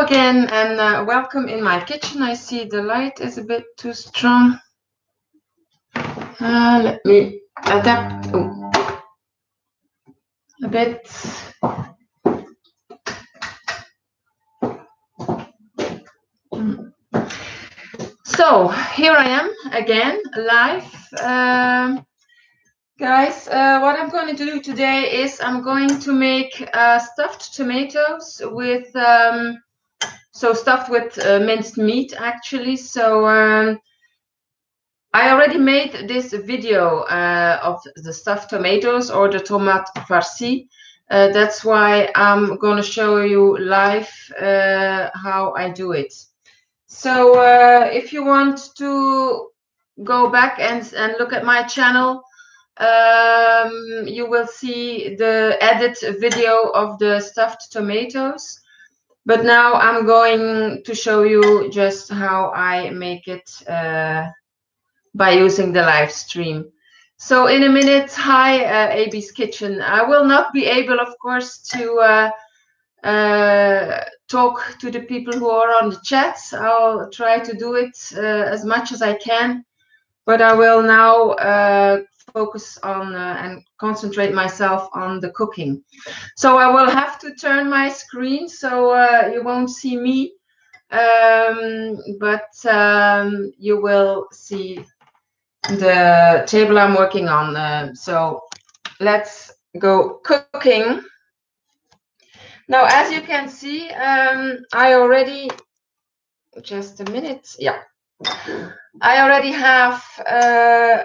again, and welcome in my kitchen. I see the light is a bit too strong. Let me adapt a bit. So here I am again, live. Guys, what I'm going to do today is I'm going to make stuffed tomatoes with, stuffed with minced meat actually. So I already made this video of the stuffed tomatoes or the tomate farcies. That's why I'm going to show you live how I do it. So if you want to go back and look at my channel, you will see the edit video of the stuffed tomatoes. But now I'm going to show you just how I make it by using the live stream. So in a minute, hi AB's Kitchen. I will not be able, of course, to talk to the people who are on the chats. I'll try to do it as much as I can, but I will now focus on and concentrate myself on the cooking. So I will have to turn my screen so you won't see me, but you will see the table I'm working on. So let's go cooking. Now, as you can see, I already, just a minute, yeah. I already have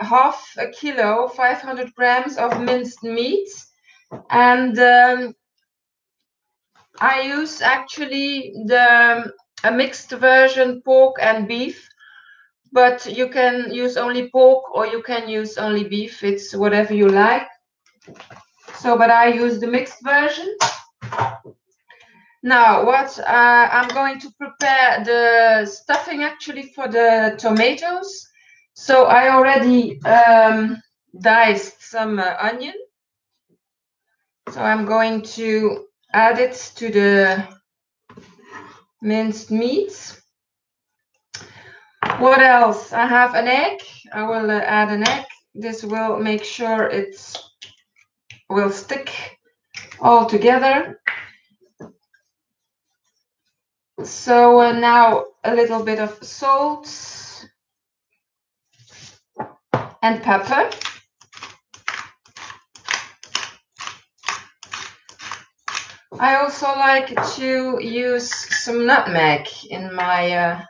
half a kilo, 500 grams of minced meat. And I use actually a mixed version, pork and beef. But you can use only pork or you can use only beef. It's whatever you like. So, but I use the mixed version. Now, what I'm going to prepare the stuffing actually for the tomatoes. So I already diced some onion. So I'm going to add it to the minced meat. What else? I have an egg. I will add an egg. This will make sure it will stick all together. So now a little bit of salt and pepper. I also like to use some nutmeg in my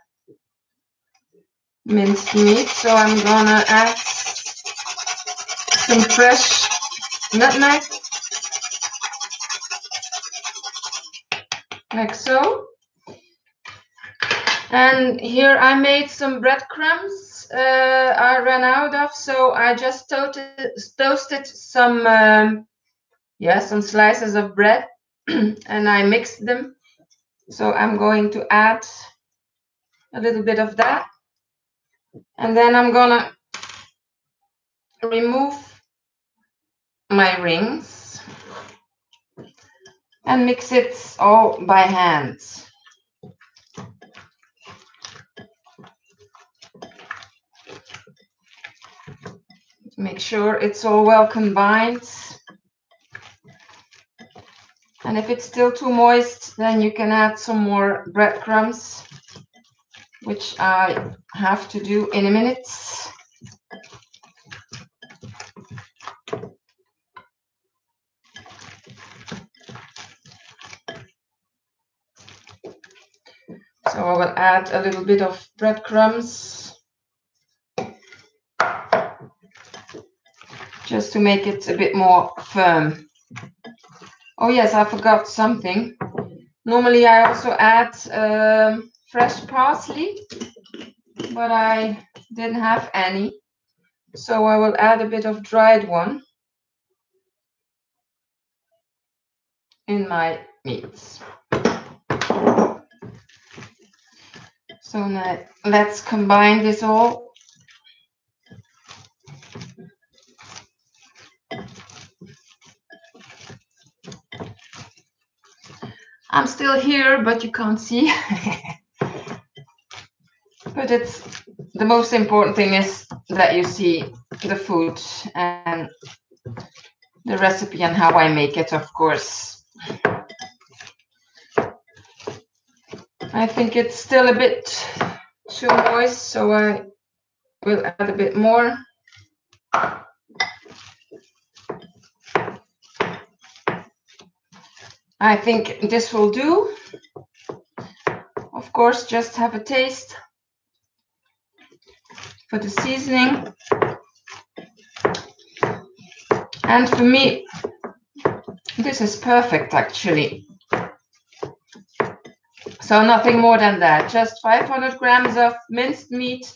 minced meat, so I'm gonna add some fresh nutmeg, like so. And here I made some breadcrumbs I ran out of, so I just toasted some some slices of bread and I mixed them. So I'm going to add a little bit of that, and then I'm gonna remove my rings and mix it all by hand. Make sure it's all well combined. And if it's still too moist, then you can add some more breadcrumbs, which I have to do in a minute. So I will add a little bit of breadcrumbs just to make it a bit more firm. Oh yes, I forgot something. Normally I also add fresh parsley, but I didn't have any. So I will add a bit of dried one in my meats. So now let's combine this all. I'm still here, but you can't see. But it's the most important thing is that you see the food and the recipe and how I make it, of course. I think it's still a bit too moist, so I will add a bit more. I think this will do. Of course, just have a taste for the seasoning. And for me, this is perfect actually. So nothing more than that. Just 500 grams of minced meat,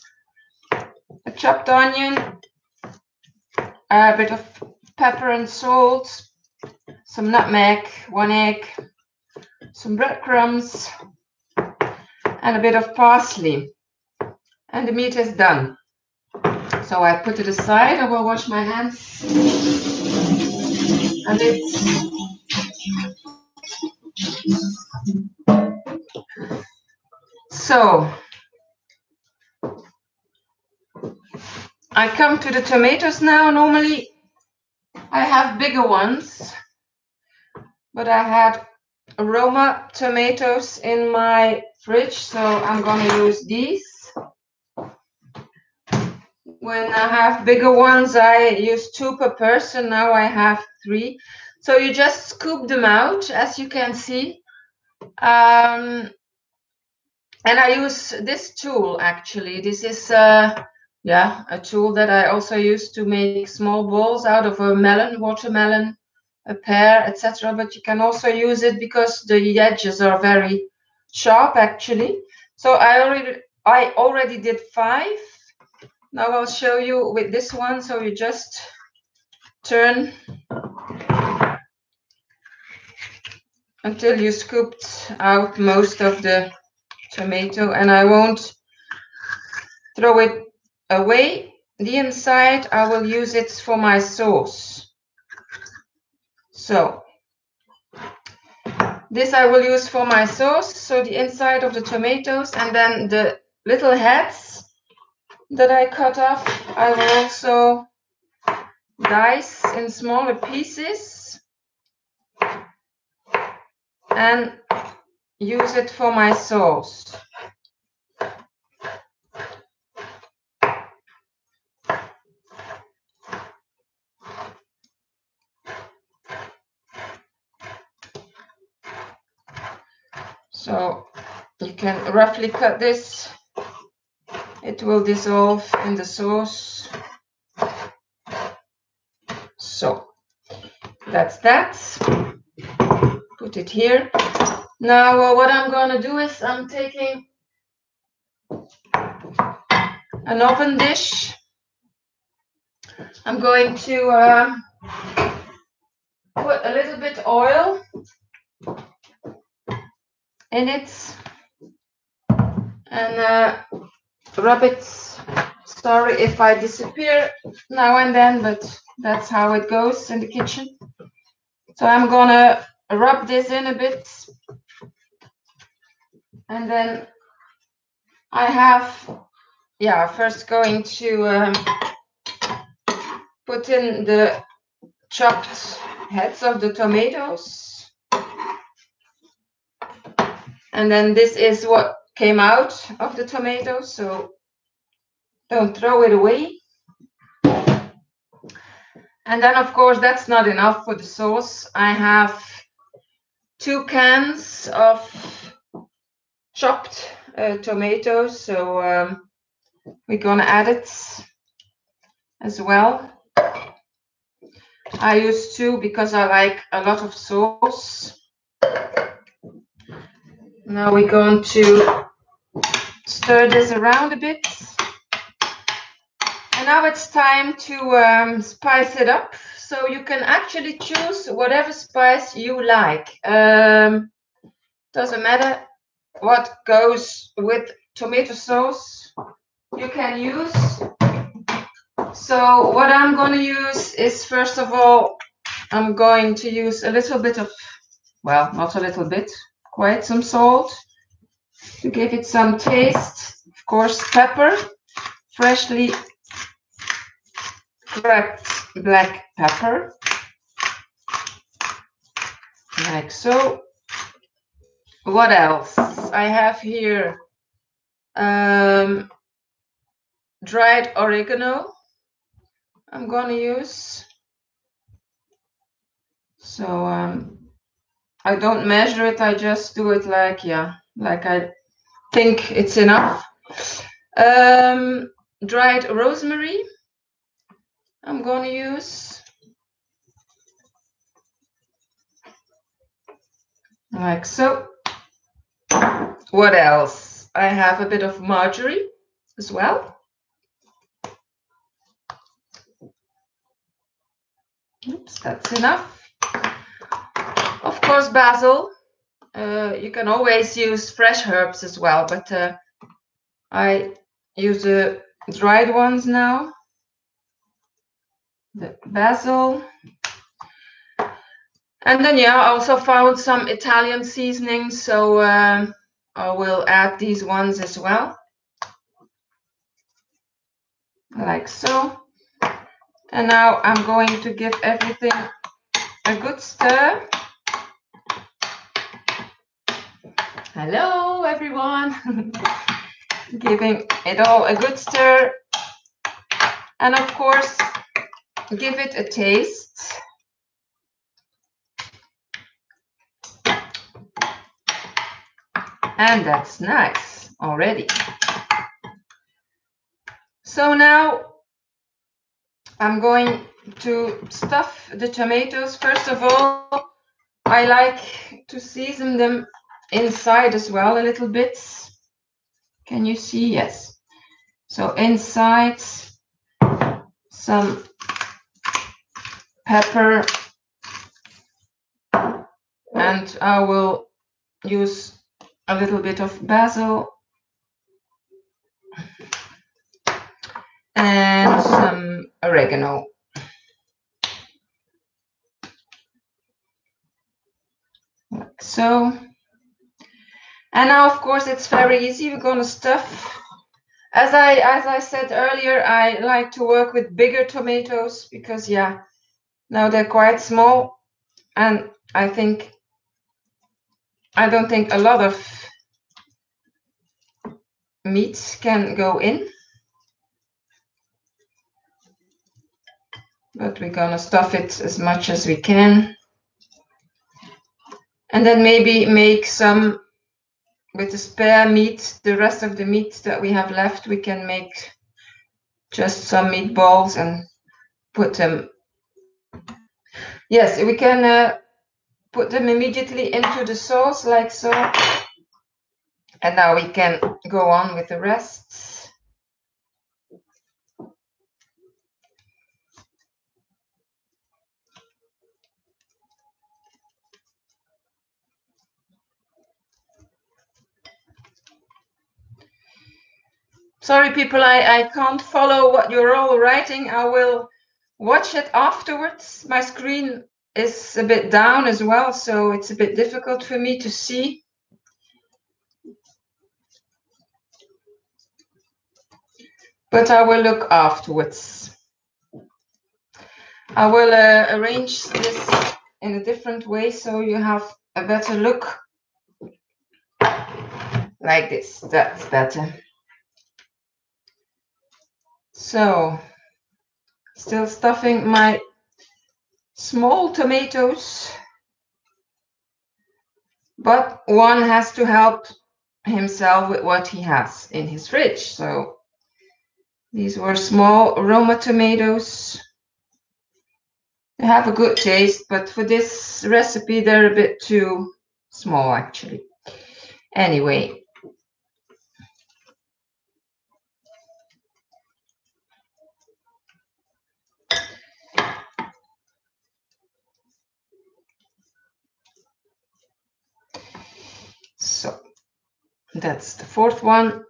a chopped onion, a bit of pepper and salt, some nutmeg, 1 egg, some breadcrumbs, and a bit of parsley. And the meat is done. So I put it aside. I will wash my hands a bit. So I come to the tomatoes now. Normally I have bigger ones, but I had aroma tomatoes in my fridge, so I'm going to use these. When I have bigger ones, I use 2 per person. Now I have 3. So you just scoop them out, as you can see. And I use this tool actually. This is a tool that I also use to make small balls out of a melon, watermelon, a pear, etc. But you can also use it because the edges are very sharp actually. So I already did 5. Now I'll show you with this one. So you just turn until you scooped out most of the tomato, and I won't throw it away. The inside, I will use it for my sauce. So this I will use for my sauce. So the inside of the tomatoes, and then the little heads that I cut off, I will also dice in smaller pieces and use it for my sauce. So you can roughly cut this. It will dissolve in the sauce. So that's that. Put it here. Now what I'm going to do is I'm taking an oven dish. I'm going to put a little bit oil in it and rub it. Sorry if I disappear now and then, but that's how it goes in the kitchen. So I'm gonna rub this in a bit, and then I have, first going to put in the chopped heads of the tomatoes, and then this is what came out of the tomatoes, so don't throw it away. And then of course that's not enough for the sauce. I have 2 cans of chopped tomatoes, so we're gonna add it as well. I use 2 because I like a lot of sauce. Now we're going to stir this around a bit. And now it's time to spice it up. So you can actually choose whatever spice you like. Doesn't matter what goes with tomato sauce, you can use. So what I'm going to use is, first of all, I'm going to use a little bit of, well, not a little bit, quite some salt to give it some taste. Of course, pepper, freshly cracked black pepper, like so. What else? I have here dried oregano I'm gonna use. So I don't measure it, I just do it like, yeah, like I think it's enough. Dried rosemary I'm gonna use. Like so. What else? I have a bit of marjoram as well. Oops, that's enough. Of course, basil. You can always use fresh herbs as well, but I use the dried ones now. The basil. And then, yeah, I also found some Italian seasonings, so I will add these ones as well. Like so. And now I'm going to give everything a good stir. Hello, everyone. Giving it all a good stir. And of course, give it a taste. And that's nice already. So now I'm going to stuff the tomatoes. First of all, I like to season them inside as well a little bit. Can you see? Yes. So inside, some pepper, and I will use a little bit of basil and some oregano. Like so. And now, of course, it's very easy. We're going to stuff. As I said earlier, I like to work with bigger tomatoes because, yeah, now they're quite small, and I don't think a lot of meat can go in. But we're gonna stuff it as much as we can. And then maybe make some with the spare meat, the rest of the meat that we have left, we can make just some meatballs and put them. Yes, we can put them immediately into the sauce like so. And now we can go on with the rest. Sorry, people, I can't follow what you're all writing. I will watch it afterwards. My screen is a bit down as well, so it's a bit difficult for me to see. But I will look afterwards. I will arrange this in a different way so you have a better look. Like this, that's better. So, still stuffing my small tomatoes, but one has to help himself with what he has in his fridge. So, these were small Roma tomatoes. They have a good taste, but for this recipe, they're a bit too small, actually. Anyway. So, that's the fourth one.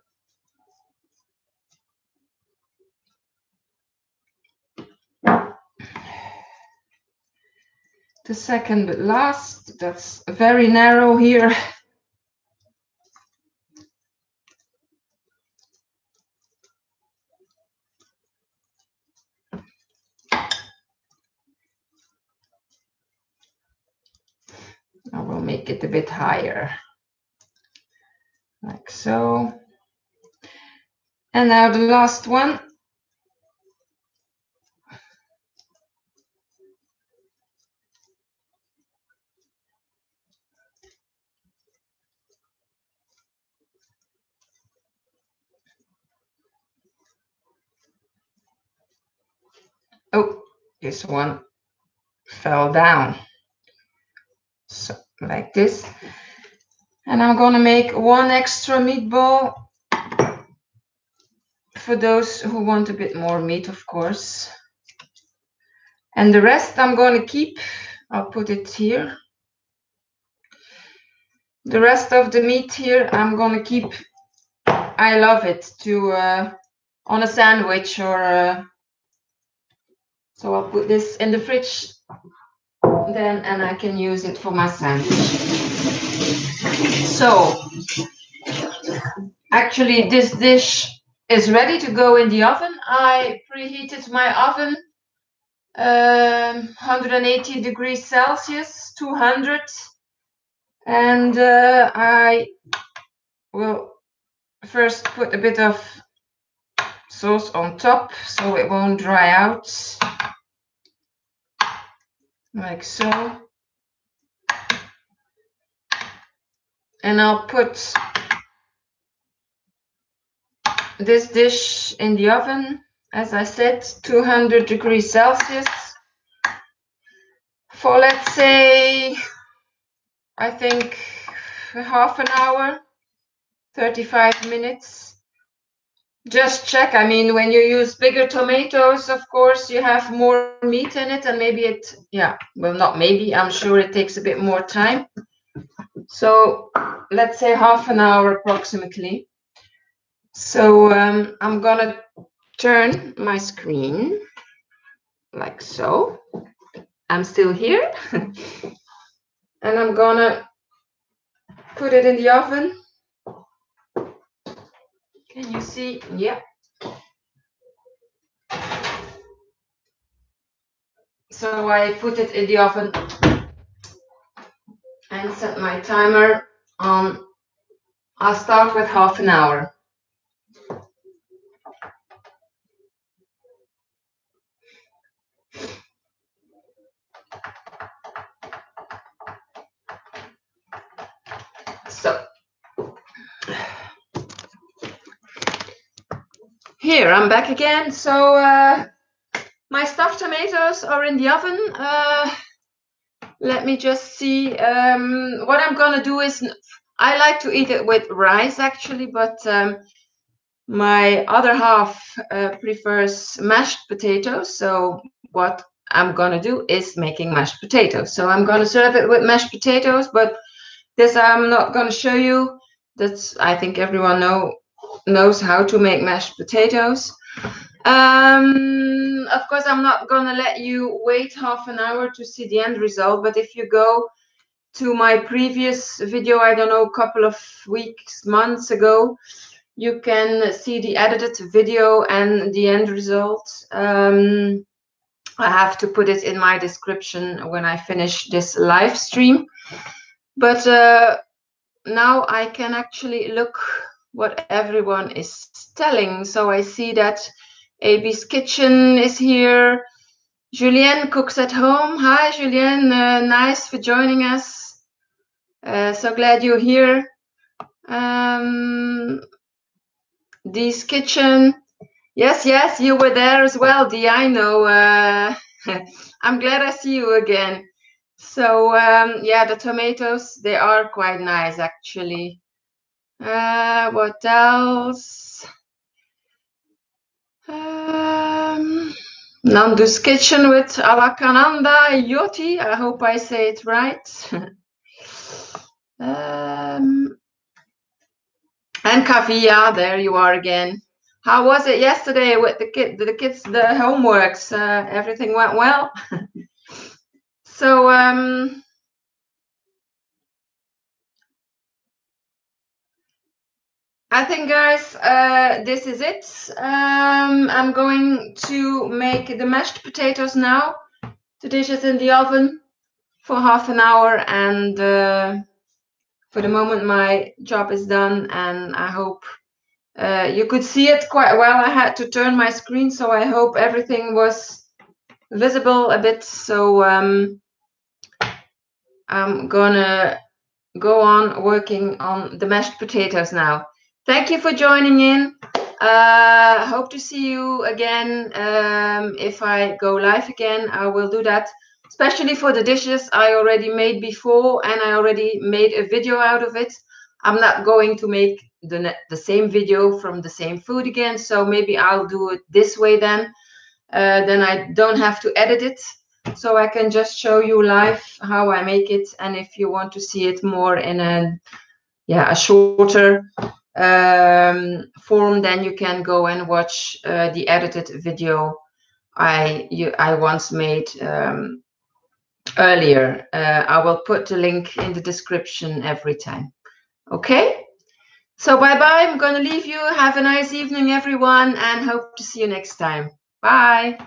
The second but last, that's very narrow here. make it a bit higher, like so. And now the last one. Oh, this one fell down. So like this. And I'm gonna make one extra meatball for those who want a bit more meat, of course. And the rest I'm gonna keep. I'll put it here. The rest of the meat here I'm gonna keep. I love it to on a sandwich or so I'll put this in the fridge then, and I can use it for my sandwich. So actually this dish is ready to go in the oven. I preheated my oven 180 degrees Celsius, 200, and I will first put a bit of sauce on top so it won't dry out, like so. And I'll put this dish in the oven, as I said, 200 degrees Celsius for, let's say, I think half an hour, 35 minutes. Just check. I mean, when you use bigger tomatoes, of course, you have more meat in it, and maybe it, yeah, well, not maybe, I'm sure it takes a bit more time. So let's say half an hour approximately. So I'm gonna turn my screen like so. I'm still here. And I'm gonna put it in the oven. Can you see? Yeah. So I put it in the oven and set my timer on. I'll start with half an hour. So here I'm back again. So my stuffed tomatoes are in the oven. Let me just see. What I'm gonna do is, I like to eat it with rice actually, but my other half prefers mashed potatoes. So what I'm gonna do is making mashed potatoes. So I'm gonna serve it with mashed potatoes, but this I'm not gonna show you. That's, I think everyone knows how to make mashed potatoes. Of course, I'm not gonna let you wait half an hour to see the end result, but if you go to my previous video, I don't know, a couple of weeks, months ago, you can see the edited video and the end result. I have to put it in my description when I finish this live stream. But now I can actually look what everyone is telling. So I see that AB's Kitchen is here. Julien cooks at home. Hi, Julien. Nice for joining us. So glad you're here. Dee's Kitchen. Yes, you were there as well, Dee. I know. I'm glad I see you again. So, yeah, the tomatoes, they are quite nice, actually. What else? Nandu's Kitchen with Alakananda Yoti. I hope I say it right. And Kavia, there you are again. How was it yesterday with the kids, the homeworks? Everything went well? So, I think, guys, this is it. I'm going to make the mashed potatoes now. The dish is in the oven. for half an hour, and for the moment my job is done, and I hope you could see it quite well. I had to turn my screen, so I hope everything was visible a bit. So I'm gonna go on working on the mashed potatoes now. Thank you for joining in. Hope to see you again. If I go live again, I will do that, especially for the dishes I already made before, and I already made a video out of it. I'm not going to make the same video from the same food again, so maybe I'll do it this way then. Then I don't have to edit it, so I can just show you live how I make it. And if you want to see it more in a shorter form, then you can go and watch the edited video I once made earlier. I will put the link in the description every time. Okay, so bye bye. I'm gonna leave you. Have a nice evening, everyone, and hope to see you next time. Bye.